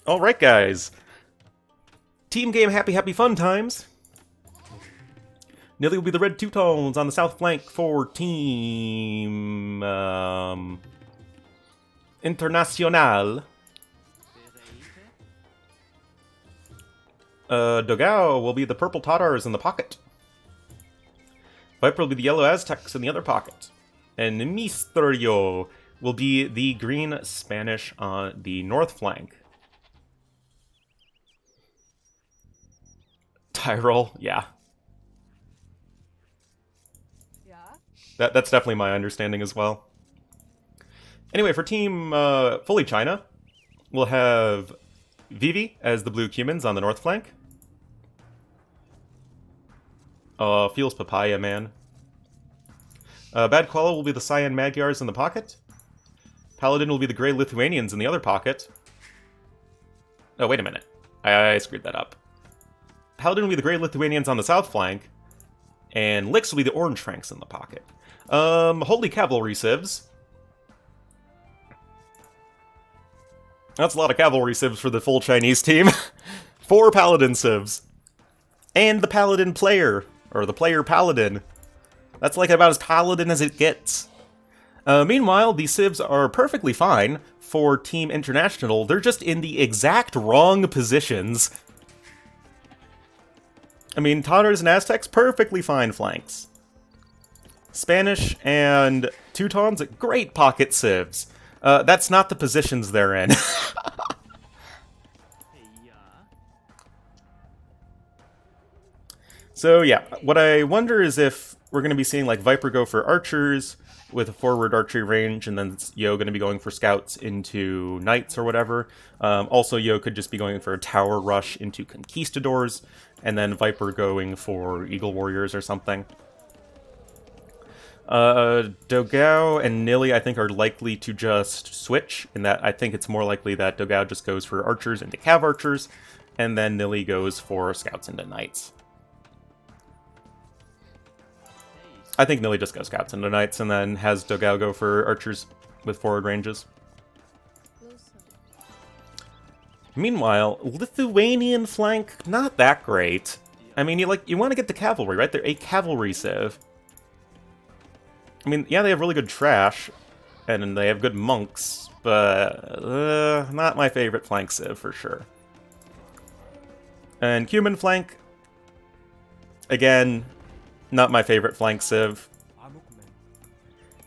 Alright, guys. Team game happy fun times. Nilly will be the red two-tones on the south flank for Team... Internacional. Dogao will be the purple Tatars in the pocket. Viper will be the yellow Aztecs in the other pocket. And Misterio will be the green Spanish on the north flank. Tyrol, yeah. That's definitely my understanding as well. Anyway, for Team Fully China, we'll have Vivi as the blue Cumans on the north flank. Feels papaya, man. Bad Koala will be the Cyan Magyars in the pocket. Paladin will be the gray Lithuanians in the other pocket. Oh, wait a minute. I screwed that up. Paladin will be the gray Lithuanians on the south flank. And Lix will be the orange Franks in the pocket. Holy Cavalry Civs. That's a lot of Cavalry Civs for the full Chinese team. 4 Paladin Civs. And the Paladin player. Or the player Paladin. That's like about as Paladin as it gets. Meanwhile, the Civs are perfectly fine for Team International. They're just in the exact wrong positions. I mean, Tatars and Aztecs, perfectly fine flanks. Spanish and Teutons, great pocket Civs. That's not the positions they're in. So yeah, what I wonder is if we're going to be seeing like Viper go for archers with a forward archery range, and then Yo going to be going for scouts into knights or whatever. Also, Yo could just be going for a tower rush into conquistadors, and then Viper going for eagle warriors or something. Dogao and Nilly, I think, are likely to just switch, in that I think it's more likely that Dogao just goes for archers into cav archers, and then Nilly goes for scouts into knights. I think Nilly just goes scouts into knights, and then has Dogao go for archers with forward ranges. Meanwhile, Lithuanian flank, not that great. I mean, you want to get the cavalry, right? They're a cavalry civ. I mean, yeah, they have really good trash, and they have good monks, but not my favorite flank civ for sure. And Cuman flank, again, not my favorite flank civ.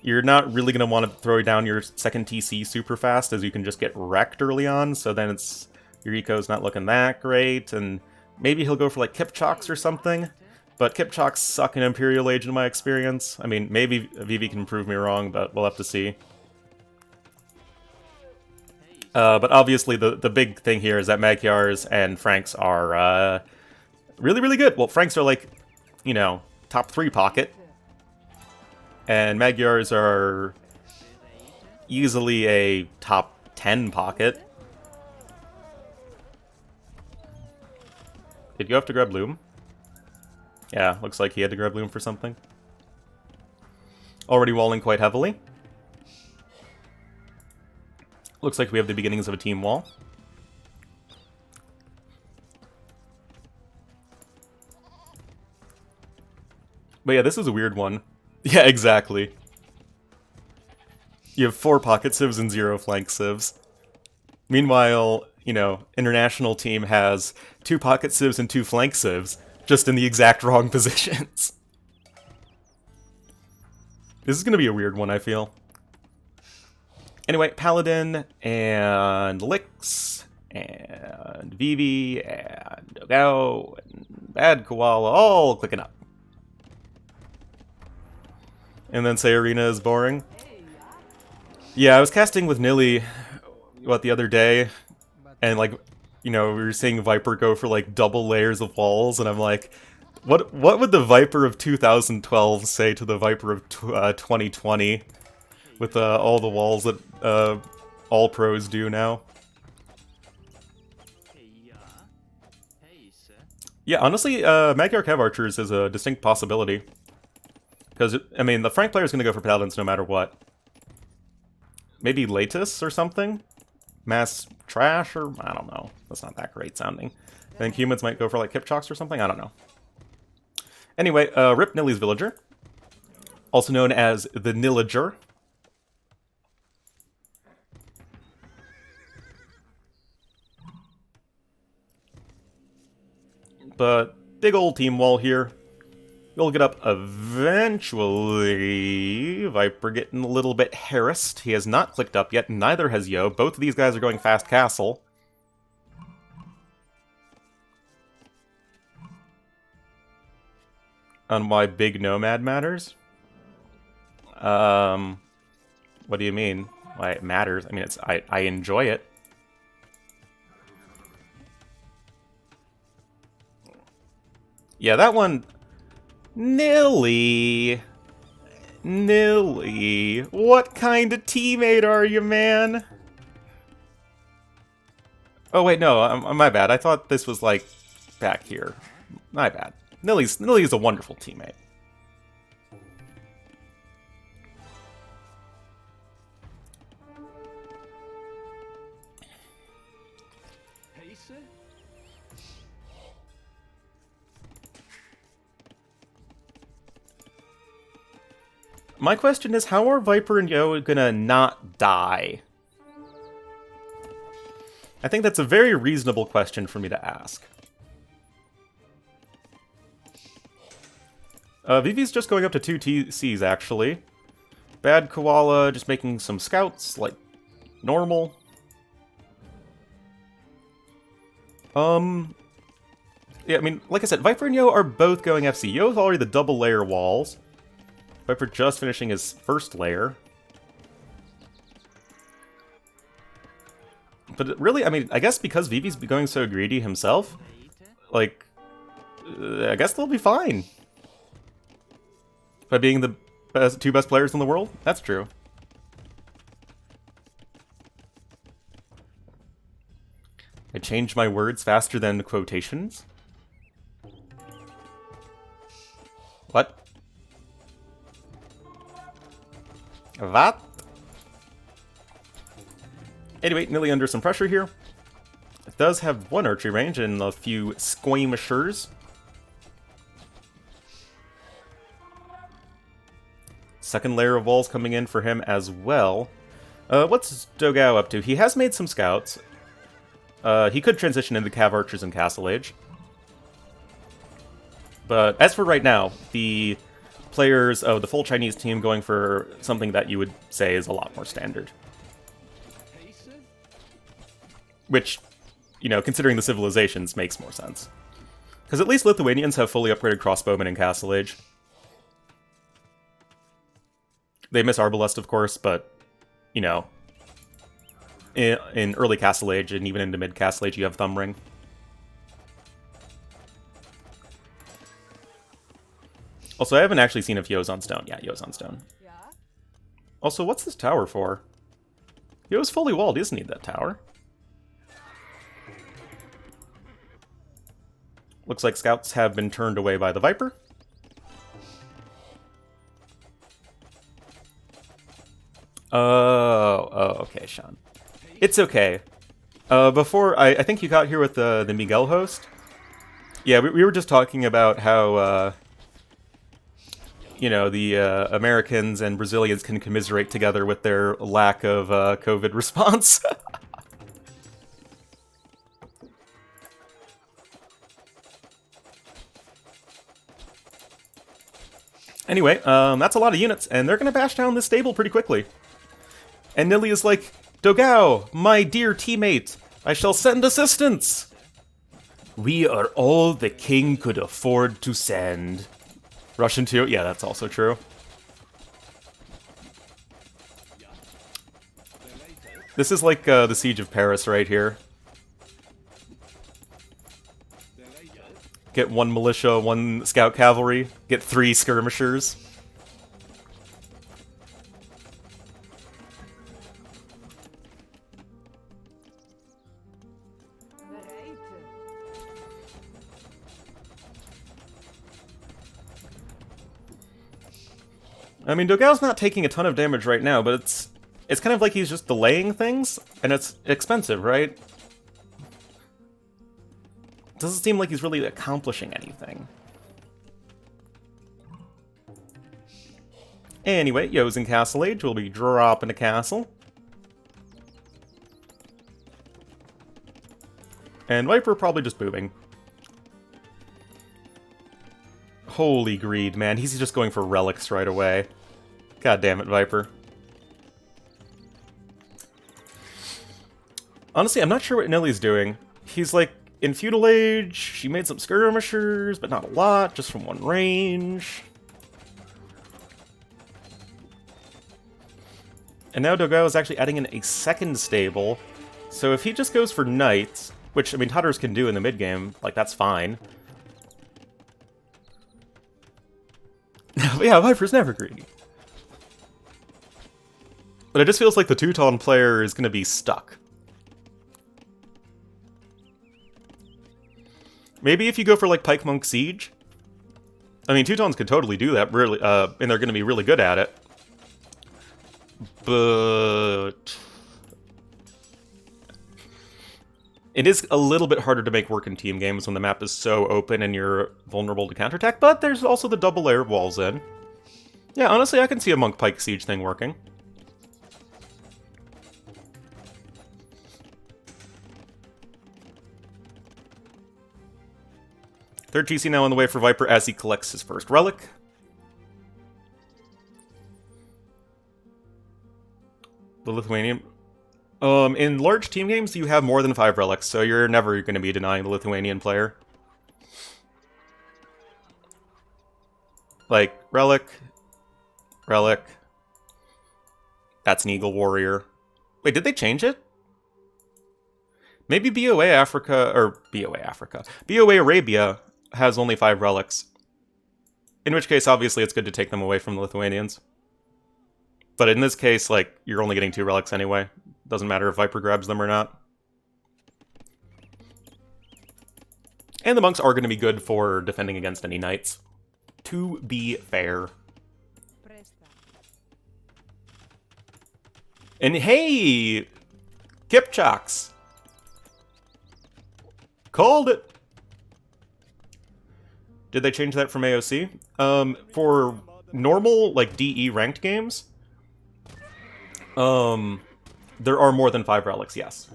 You're not really going to want to throw down your second TC super fast, as you can just get wrecked early on, so then it's your eco's not looking that great, and maybe he'll go for like Kipchoks or something, but Kipchoks suck in Imperial Age in my experience. I mean, maybe Vivi can prove me wrong, but we'll have to see. But obviously the big thing here is that Magyars and Franks are really, really good. Well, Franks are like, you know, top 3 pocket, and Magyars are easily a top 10 pocket. Did you have to grab Loom? Yeah, looks like he had to grab Loom for something. Already walling quite heavily. Looks like we have the beginnings of a team wall. But yeah, this is a weird one. Yeah, exactly. You have 4 pocket civs and 0 flank civs. Meanwhile, you know, international team has 2 pocket civs and 2 flank civs, just in the exact wrong positions. This is going to be a weird one, I feel. Anyway, Paladin, and Lix, and Vivi, and Dogao, and Bad Koala, all clicking up. And then say Arena is boring. Yeah, I was casting with Nilly, the other day, and like, you know, we were seeing Viper go for like double layers of walls, and I'm like, what would the Viper of 2012 say to the Viper of 2020 with all the walls that all pros do now? Yeah, honestly, Magyar Cav Archers is a distinct possibility. Because, I mean, the Frank player is going to go for Paladins no matter what. Maybe Leitis or something? mass trash, or I don't know. That's not that great sounding. I think humans might go for like hip chocks or something. I don't know. Anyway, Rip Nilly's villager, also known as the Nillager. But big old team wall here. You'll get up eventually. Viper getting a little bit harassed. He has not clicked up yet, neither has Yo. Both of these guys are going fast castle. On why big nomad matters? What do you mean? Why it matters? I mean, I enjoy it. Yeah, that one... Nilly! Nilly! What kind of teammate are you, man? Oh, wait, no, my bad. I thought this was, like, back here. My bad. Nilly's a wonderful teammate. My question is, how are Viper and Yo gonna not die? I think that's a very reasonable question for me to ask. Vivi's just going up to 2 TCs, actually. Bad Koala just making some scouts, like, normal. Yeah, I mean, like I said, Viper and Yo are both going FC. Yo's already the double layer walls. Viper just finishing his first layer. But really, I mean, I guess because Vivi's going so greedy himself, like, I guess they'll be fine. By being the two best players in the world? That's true. I change my words faster than quotations? What? What? Anyway, Nilly under some pressure here. It does have one archery range and a few squamishers. Second layer of walls coming in for him as well. What's Dogao up to? He has made some scouts. He could transition into Cav Archers in Castle Age. But as for right now, the players of the full Chinese team going for something that you would say is a lot more standard. Which, you know, considering the civilizations, makes more sense. Because at least Lithuanians have fully upgraded crossbowmen in Castle Age. They miss Arbalest, of course, but, you know, in early Castle Age and even into mid-Castle Age, you have Thumb Ring. Also, I haven't actually seen if Yo's on stone. Yeah, Yo's on stone. Yeah. Also, what's this tower for? Yo's fully walled. He doesn't need that tower. Looks like scouts have been turned away by the Viper. Oh, okay, Sean. It's okay. Before, I think you got here with the Miguel host. Yeah, we were just talking about how, you know, the Americans and Brazilians can commiserate together with their lack of COVID response. Anyway, that's a lot of units, and they're going to bash down this stable pretty quickly. And Nilly is like, Dogao, my dear teammate, I shall send assistance. We are all the king could afford to send. Russian too? Yeah, that's also true. This is like the Siege of Paris right here. Get 1 militia, 1 scout cavalry, get 3 skirmishers. I mean, Dogao's not taking a ton of damage right now, but it's It's kind of like he's just delaying things, and it's expensive, right? Doesn't seem like he's really accomplishing anything. Anyway, Yo's in Castle Age. We'll be dropping a castle. And Viper probably just booming. Holy greed, man. He's just going for relics right away. God damn it, Viper. Honestly, I'm not sure what Nilly's doing. He's like, in Feudal Age, she made some skirmishers, but not a lot, just from one range. And now Dogao is actually adding in a second stable. So if he just goes for knights, which, I mean, Totters can do in the mid-game, like, that's fine. But yeah, Viper's never greedy. But it just feels like the Teuton player is going to be stuck. Maybe if you go for, like, Pike Monk Siege. I mean, Teutons could totally do that, really, and they're going to be really good at it. But it is a little bit harder to make work in team games when the map is so open and you're vulnerable to counterattack, but there's also the double layer walls in. Yeah, honestly, I can see a Monk Pike Siege thing working. Third GC now on the way for Viper as he collects his first relic. The Lithuanian. In large team games, you have more than 5 relics, so you're never going to be denying the Lithuanian player. Like, relic, relic. That's an Eagle Warrior. Wait, did they change it? Maybe BOA Africa, or BOA Africa. BOA Arabia has only 5 relics. In which case, obviously, it's good to take them away from the Lithuanians. But in this case, like, you're only getting 2 relics anyway. Doesn't matter if Viper grabs them or not. And the monks are going to be good for defending against any knights. To be fair. And hey! Kipchoks! Called it! Did they change that from AOC? For normal, like, DE ranked games, there are more than 5 relics, yes.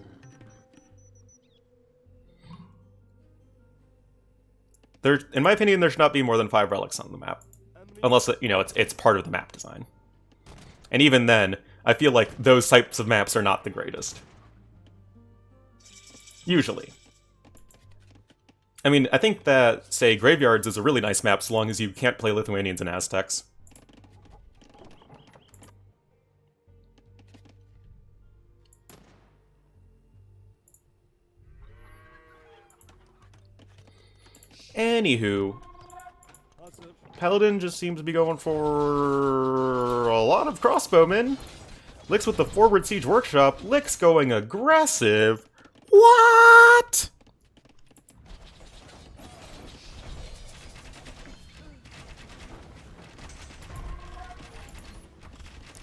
In my opinion, there should not be more than 5 relics on the map. Unless, you know, it's part of the map design. And even then, I feel like those types of maps are not the greatest. Usually. I mean, I think that, say, Graveyards is a really nice map so long as you can't play Lithuanians and Aztecs. Anywho, Paladin just seems to be going for a lot of crossbowmen. Licks with the forward siege workshop. Licks going aggressive. What?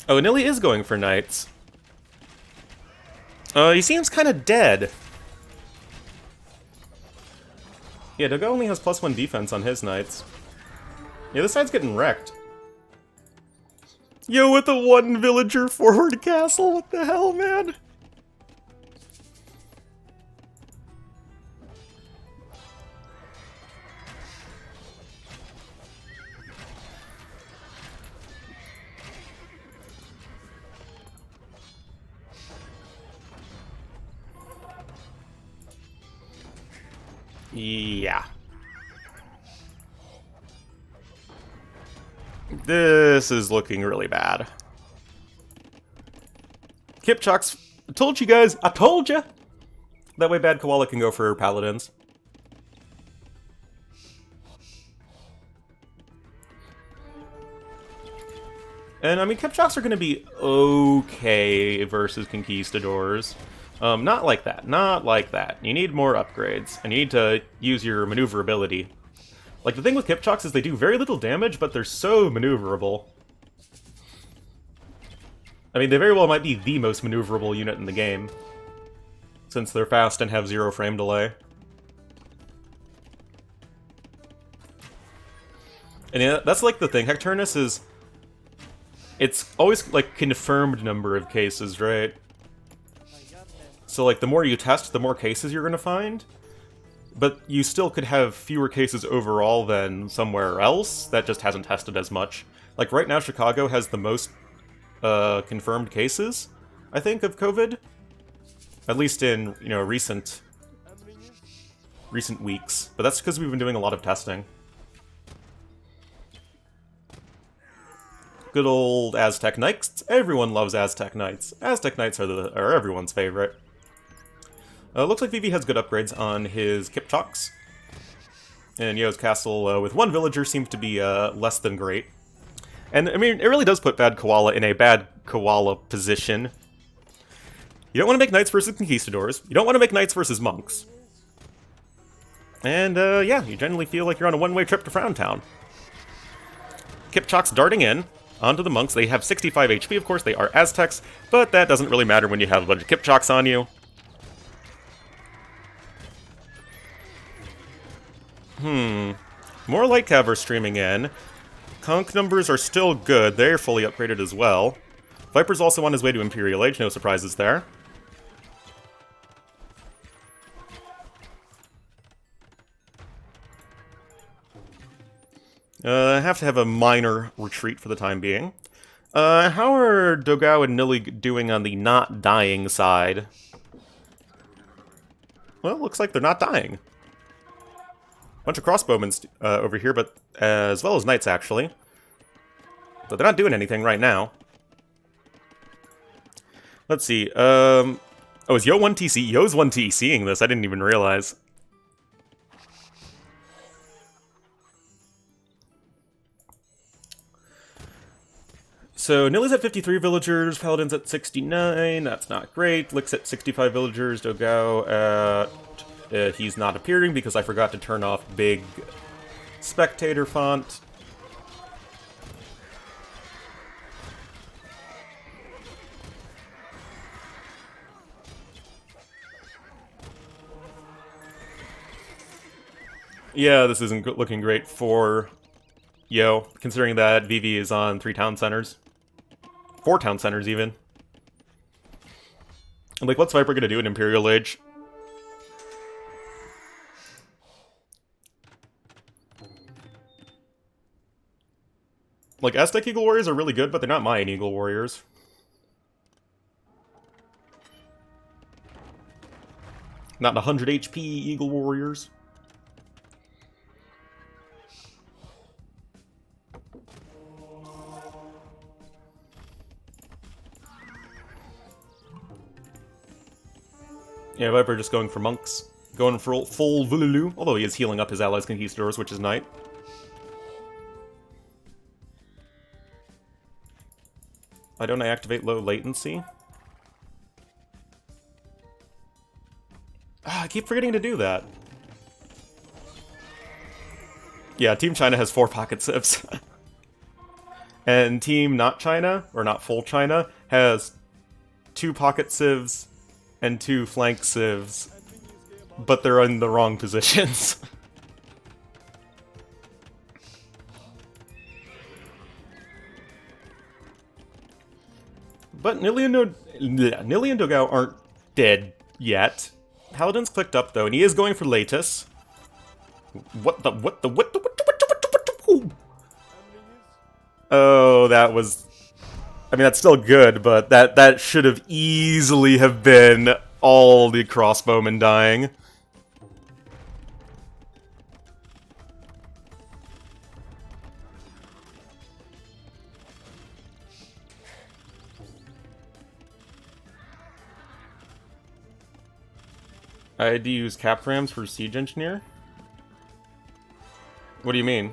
Oh, Nilly is going for knights. He seems kind of dead. Yeah, Doga only has +1 defense on his knights. Yeah, this side's getting wrecked. Yo, with the 1 villager forward castle, what the hell, man? Yeah. This is looking really bad. Kipchoks, I told you guys, I told ya! That way Bad Koala can go for Paladins. And, I mean, Kipchoks are going to be okay versus Conquistadors. Not like that. Not like that. You need more upgrades, and you need to use your maneuverability. Like, the thing with Kipchoks is they do very little damage, but they're so maneuverable. I mean, they very well might be the most maneuverable unit in the game, since they're fast and have 0 frame delay. And yeah, that's like the thing. Hecturnus is... It's always, like, confirmed number of cases, right? So, like, the more you test, the more cases you're gonna find. But you still could have fewer cases overall than somewhere else that just hasn't tested as much. Like, right now, Chicago has the most confirmed cases, I think, of COVID. At least in, you know, recent weeks. But that's because we've been doing a lot of testing. Good old Aztec Knights. Everyone loves Aztec Knights. Aztec Knights are everyone's favorite. Looks like Vivi has good upgrades on his Kipchoks. And Yo's castle with 1 villager seems to be less than great. And, I mean, it really does put Bad Koala in a bad Koala position. You don't want to make knights versus conquistadors. You don't want to make knights versus monks. And, yeah, you generally feel like you're on a one-way trip to Frowntown. Kipchok's darting in onto the monks. They have 65 HP, of course. They are Aztecs, but that doesn't really matter when you have a bunch of Kipchoks on you. More Light Cav are streaming in. Conch numbers are still good. They're fully upgraded as well. Viper's also on his way to Imperial Age. No surprises there. I have to have a minor retreat for the time being. How are Dogao and Nili doing on the not dying side? Well, looks like they're not dying. Bunch of crossbowmen over here, but as well as knights, actually. But they're not doing anything right now. Let's see. Oh, is Yo 1TC? Yo's 1TCing this. I didn't even realize. So, Nili's at 53 villagers, Paladin's at 69, that's not great. Lick's at 65 villagers, Dogao at... he's not appearing because I forgot to turn off big spectator font. Yeah, this isn't looking great for Yo, considering that Vivi is on 3 town centers. 4 town centers, even. And, like, what's Viper gonna do in Imperial Age? Like, Aztec Eagle Warriors are really good, but they're not Mayan Eagle Warriors. Not 100 HP Eagle Warriors. Yeah, Viper just going for monks. Going for full Vululu, although he is healing up his allies' conquistadors, which is knight. Why don't I activate low latency? Ah, I keep forgetting to do that. Yeah, Team China has 4 pocket sieves. And Team Not China, or Not Full China, has 2 pocket sieves and 2 flank sieves, but they're in the wrong positions. But Nili and Dogao aren't dead yet. Paladin's clicked up though, and he is going for Leitis. What the? Oh, that was... I mean, that's still good, but that should have easily have been all the crossbowmen dying. I had to use cap rams for Siege Engineer? What do you mean?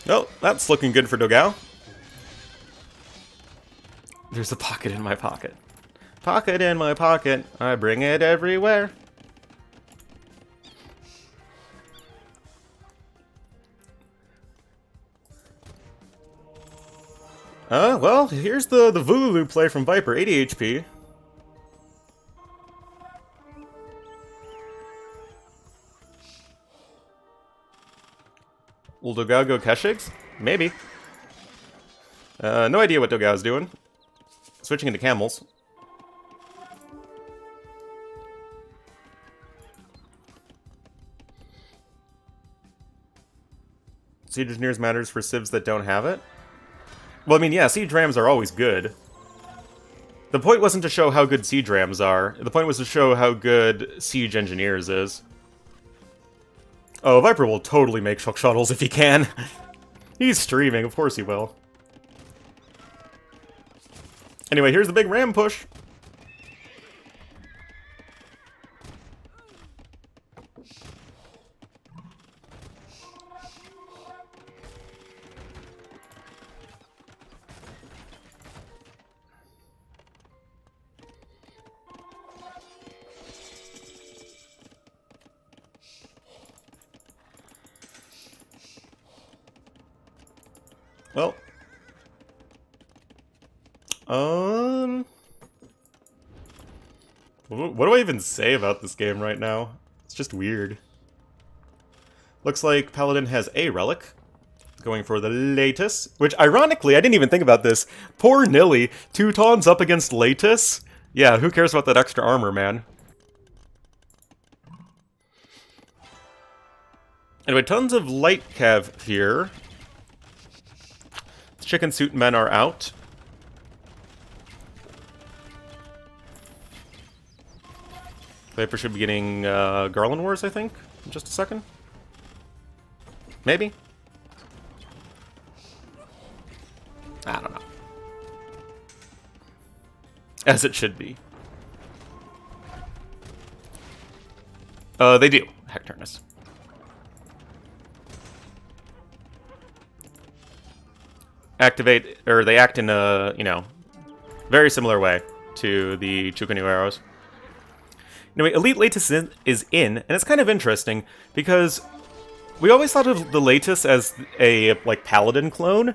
Oh, that's looking good for Dogao. There's a pocket in my pocket. Pocket in my pocket, I bring it everywhere. Well, here's the Vooloo play from Viper, 80 HP. Will Dogao go Keshigs? Maybe. No idea what Dogao's doing. Switching into camels. Siege Engineers matters for civs that don't have it? Well, I mean, yeah, Siege Rams are always good. The point wasn't to show how good Siege Rams are. The point was to show how good Siege Engineers is. Oh, Viper will totally make Shock Shuttles if he can. He's streaming, of course he will. Anyway, here's the big ram push. Well, what do I even say about this game right now? It's just weird. Looks like Paladin has a relic, going for the Leitis, which ironically, I didn't even think about this. Poor Nilly, Teutons up against Leitis? Yeah, who cares about that extra armor, man? Anyway, tons of light cav here. Chicken suit men are out. Viper should be getting Garland Wars, I think, in just a second. Maybe? I don't know. As it should be. They do, Hecturnus. Activate, or they act in a, you know, very similar way to the Chukunu arrows. Anyway, Elite Leitis is in, and it's kind of interesting, because we always thought of the Leitis as a, like, Paladin clone,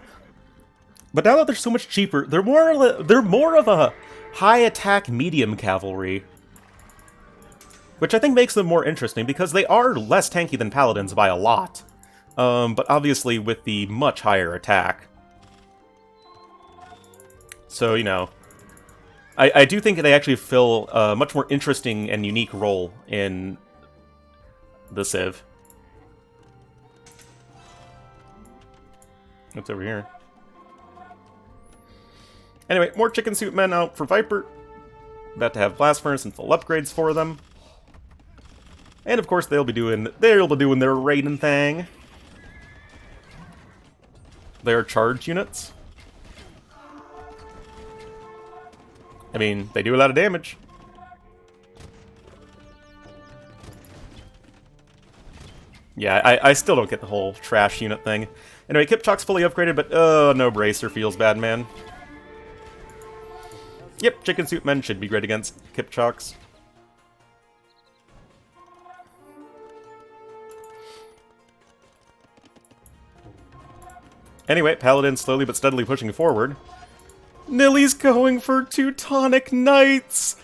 but now that they're so much cheaper, they're more of a high-attack medium cavalry, which I think makes them more interesting, because they are less tanky than Paladins by a lot, but obviously with the much higher attack. So, you know, I do think they actually fill a much more interesting and unique role in the Civ. What's over here? Anyway, more chicken suit men out for Viper. About to have blast furnace and full upgrades for them. And of course they'll be doing their raiding thing. They are charge units. I mean, they do a lot of damage. Yeah, I still don't get the whole trash unit thing. Anyway, Kipchak's fully upgraded, but no bracer feels bad, man. Yep, chicken suit men should be great against Kipchaks. Anyway, Paladin slowly but steadily pushing forward. Nilly's going for Teutonic Knights!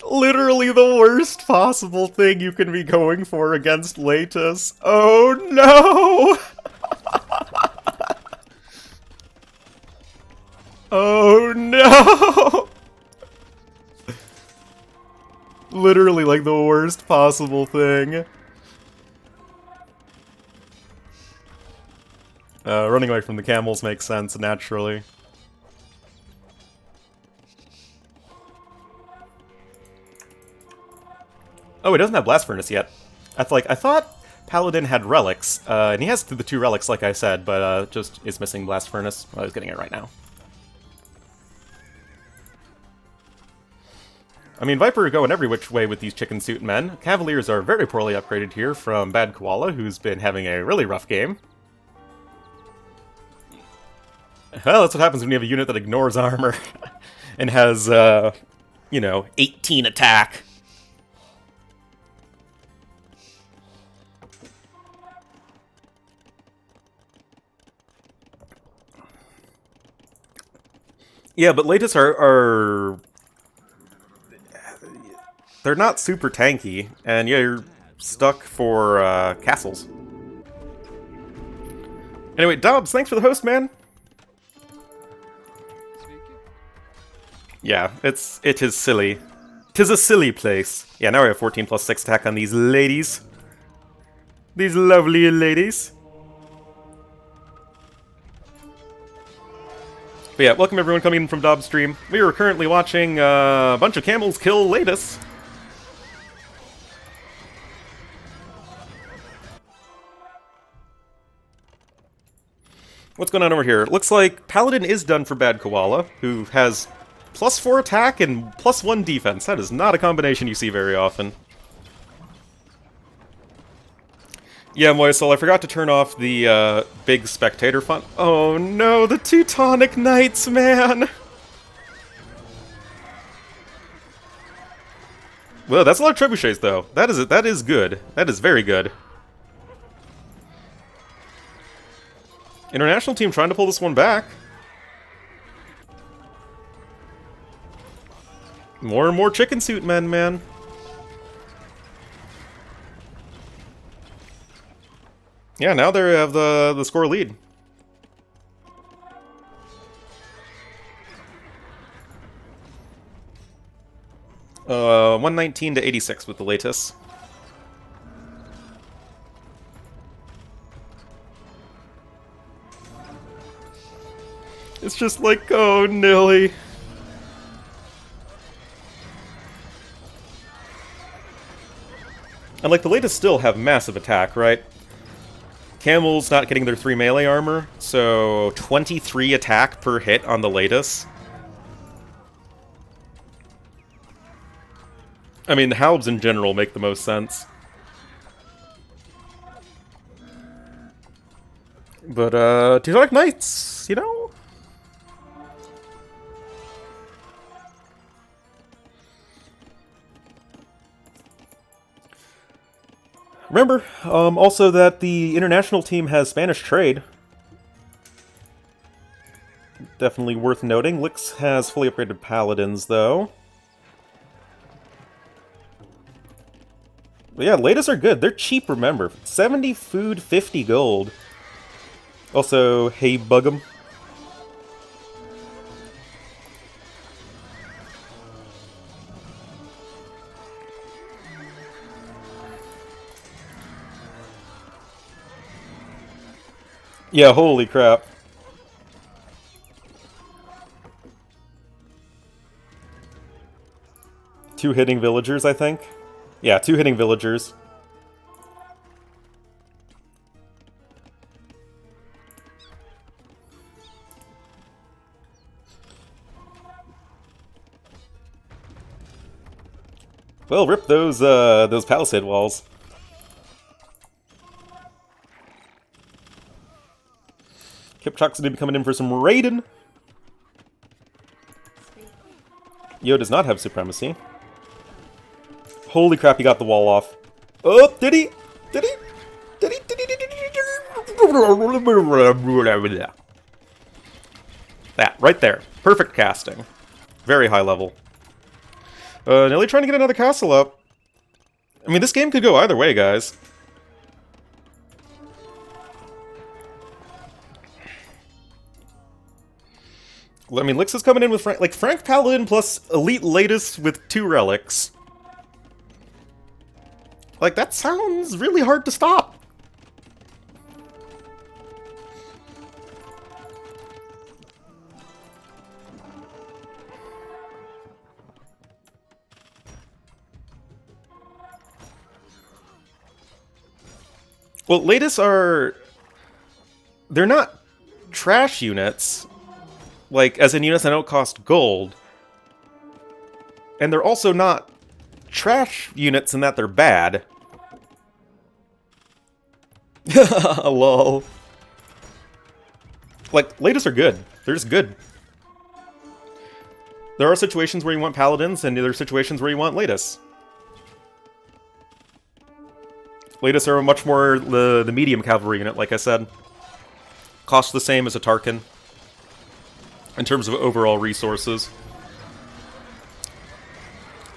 Literally the worst possible thing you can be going for against Leitis. Oh no! Oh no! Literally like the worst possible thing. Running away from the camels makes sense, naturally. Oh, he doesn't have Blast Furnace yet. I thought Paladin had relics, and he has the 2 relics, like I said, but just is missing Blast Furnace. Well, I was getting it right now. I mean, Viper are going every which way with these chicken suit men. Cavaliers are very poorly upgraded here from Bad Koala, who's been having a really rough game. Well, that's what happens when you have a unit that ignores armor and has you know, 18 attack. Yeah, but Leitis are they're not super tanky, and yeah, you're stuck for castles. Anyway, Dobbs, thanks for the host, man. Yeah, it is silly. 'Tis a silly place. Yeah, now we have 14 plus 6 attack on these ladies. These lovely ladies. But yeah, welcome everyone coming in from Dobbs' stream. We are currently watching a bunch of camels kill Leitis. What's going on over here? Looks like Paladin is done for Bad Koala, who has +4 attack and +1 defense. That is not a combination you see very often. Yeah, Moisel, I forgot to turn off the big spectator font. Oh no, the Teutonic Knights, man! Well, that's a lot of trebuchets, though. That is good. That is very good. International team trying to pull this one back. More and more chicken suit men, man. Yeah, now they have the score lead. 119 to 86 with the Leitis. It's just like, oh, Nilly. And like, the Leitis still have massive attack, right? Camels not getting their 3 melee armor, so 23 attack per hit on the Leitis. I mean, the halbs in general make the most sense. But, Teutonic Knights, you know? Remember, also that the international team has Spanish trade. Definitely worth noting. Lix has fully upgraded paladins, though. But yeah, Leitis are good. They're cheap, remember. 70 food, 50 gold. Also, hey, bug 'em. Yeah, holy crap. Two hitting villagers, I think. Yeah, 2 hitting villagers. Well, rip those palisade walls. Kipchak's gonna be coming in for some raiding. Yo does not have supremacy. Holy crap, he got the wall off. Oh, did he? Did he? Did he? Did he? Did he? That, right there. Perfect casting. Very high level. Nearly trying to get another castle up. I mean, this game could go either way, guys. I mean, Lix is coming in with Frank Paladin plus Elite Leitis with 2 relics. Like, that sounds really hard to stop. Well, Leitis are... They're not trash units. Like, as in units that don't cost gold. And they're also not trash units in that they're bad. Lol. Like, Leitis are good. They're just good. There are situations where you want paladins, and there are situations where you want Leitis. Leitis are much more the medium cavalry unit, like I said. Cost the same as a Tarkin in terms of overall resources.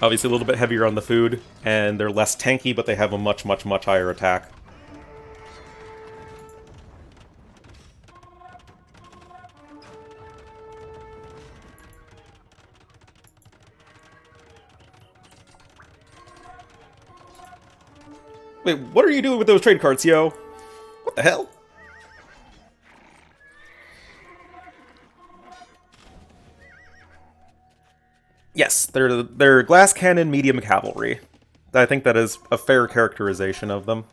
Obviously a little bit heavier on the food, and they're less tanky, but they have a much, much, much higher attack. Wait, what are you doing with those trade carts, yo? What the hell? Yes, they're glass cannon medium cavalry. I think that is a fair characterization of them.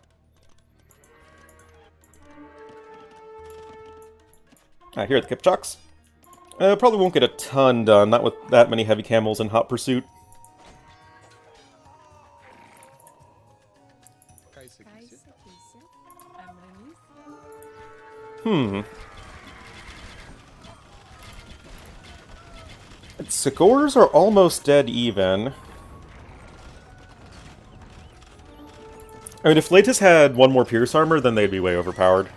Here are the Kipchaks. Probably won't get a ton done, not with that many heavy camels in hot pursuit. Scores are almost dead even. I mean, if Leitis had one more Pierce armor, then they'd be way overpowered.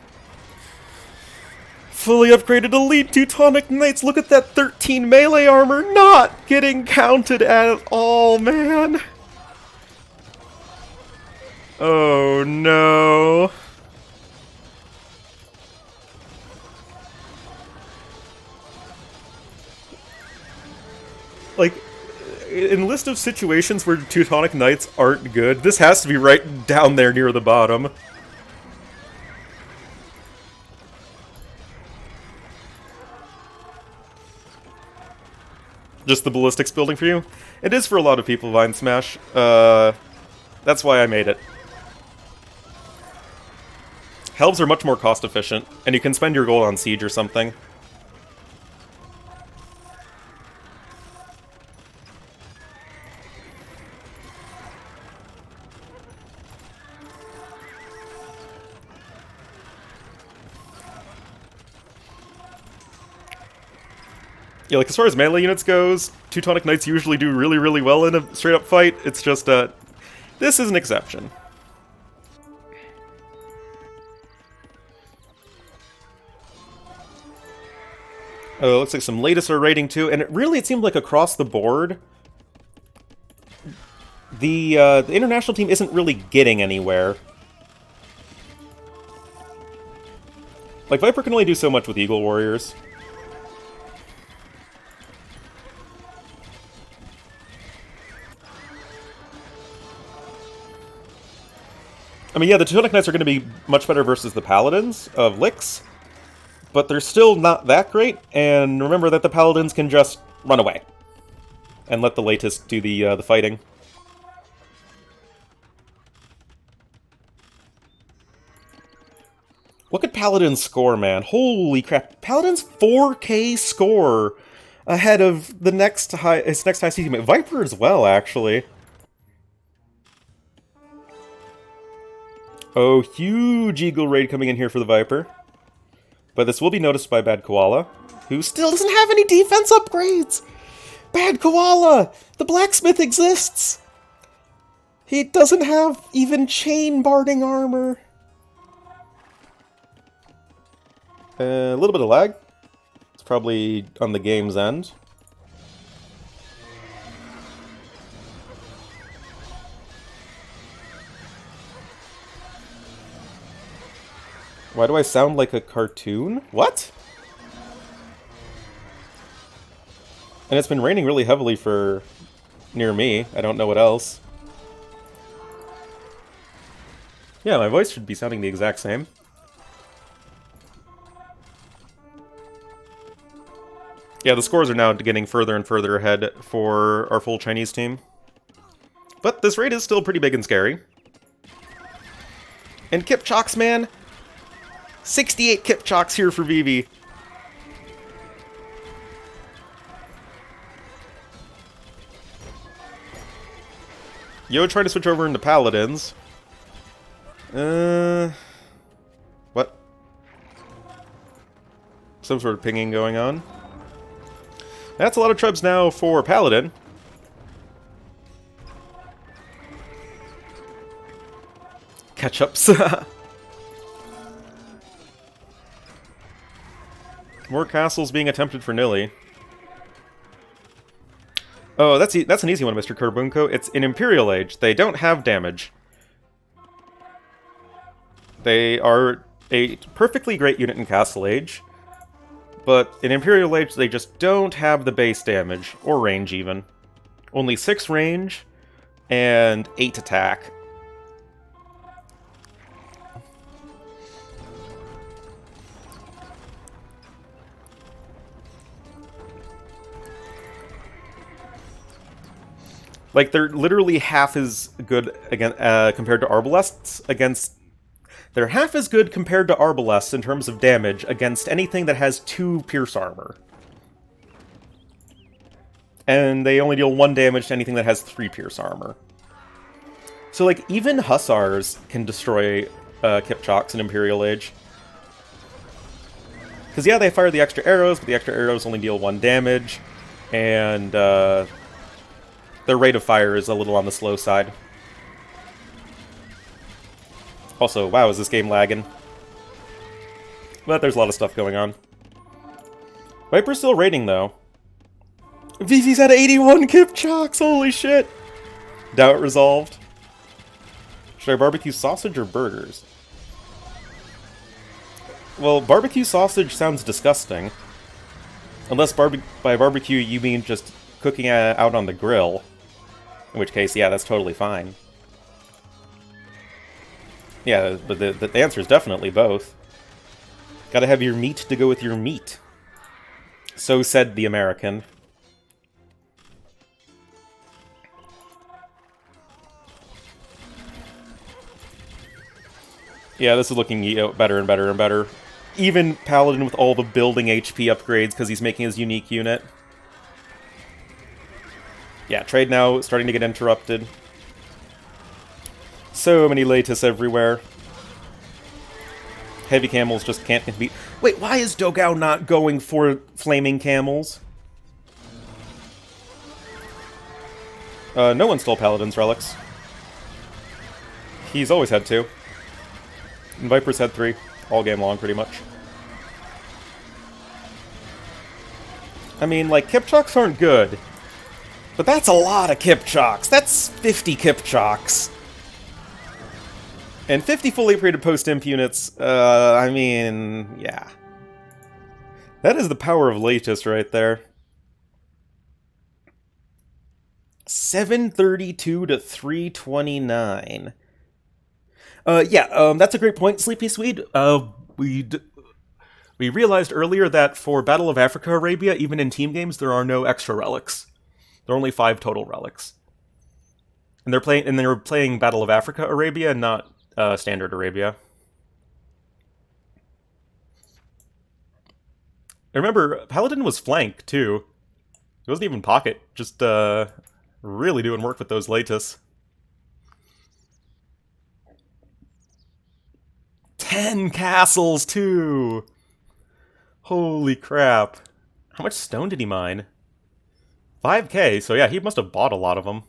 Fully upgraded Elite Teutonic Knights! Look at that 13 melee armor not getting counted at all, man! Oh no... Like, in list of situations where Teutonic Knights aren't good, this has to be right down there near the bottom. Just the ballistics building for you? It is for a lot of people, Vine Smash. That's why I made it. Helves are much more cost efficient, and you can spend your gold on siege or something. Yeah, like, as far as melee units goes, Teutonic Knights usually do really, really well in a straight-up fight. It's just, this is an exception. Oh, looks like some Leitis are raiding too, and it seemed like across the board, the international team isn't really getting anywhere. Like, Viper can only do so much with Eagle Warriors. I mean, yeah, the Teutonic Knights are going to be much better versus the Paladins of Licks, but they're still not that great, and remember that the Paladins can just run away and let the Leitis do the fighting. Look at Paladin's score, man. Holy crap. Paladin's 4K score ahead of the his next high teammate. Viper as well, actually. Oh, huge Eagle raid coming in here for the Viper. But this will be noticed by Bad Koala, who still doesn't have any defense upgrades! Bad Koala! The blacksmith exists! He doesn't have even chain barding armor. A little bit of lag. It's probably on the game's end. Why do I sound like a cartoon? What? And it's been raining really heavily for near me. I don't know what else. Yeah, my voice should be sounding the exact same. Yeah, the scores are now getting further and further ahead for our full Chinese team. But this raid is still pretty big and scary. And Kipchoks, man! 68 Kipchoks here for Vivi. Yo trying to switch over into Paladins. What? Some sort of pinging going on. That's a lot of trebs now for Paladin. Catch-ups. More castles being attempted for Nilly. Oh, that's an easy one, Mr. Kurbunko. It's in Imperial Age. They don't have damage. They are a perfectly great unit in Castle Age, but in Imperial Age they just don't have the base damage, or range even. Only 6 range, and 8 attack. Like, they're literally half as good again, compared to Arbalests against... They're half as good compared to Arbalests in terms of damage against anything that has 2 pierce armor. And they only deal 1 damage to anything that has 3 pierce armor. So, like, even Hussars can destroy Kipchoks in Imperial Age. Because, yeah, they fire the extra arrows, but the extra arrows only deal 1 damage. And, their rate of fire is a little on the slow side. Also, wow, is this game lagging? But there's a lot of stuff going on. Viper's still raiding, though. Vivi's at 81 Kipchoks! Holy shit! Doubt resolved. Should I barbecue sausage or burgers? Well, barbecue sausage sounds disgusting. Unless by barbecue you mean just cooking out on the grill. In which case, yeah, that's totally fine. Yeah, but the answer is definitely both. Gotta have your meat to go with your meat. So said the American. Yeah, this is looking better and better and better. Even Paladin with all the building HP upgrades because he's making his unique unit. Yeah, trade now starting to get interrupted. So many Leitis everywhere. Heavy camels just can't compete. Wait, why is Dogao not going for flaming camels? No one stole Paladin's relics. He's always had 2. And Viper's had 3. All game long, pretty much. I mean, like, Kipchoks aren't good. But that's a lot of Kipchoks. That's 50 Kipchoks. And 50 fully upgraded post-imp units, I mean, yeah. That is the power of Leitis right there. 732 to 329. That's a great point, Sleepy Swede. We realized earlier that for Battle of Africa Arabia, even in team games, there are no extra relics. There are only 5 total relics. And they're playing Battle of Africa Arabia, not Standard Arabia. Remember, Paladin was flank, too. It wasn't even pocket, just really doing work with those Leitis. 10 castles, too! Holy crap. How much stone did he mine? 5k, so yeah, he must have bought a lot of them.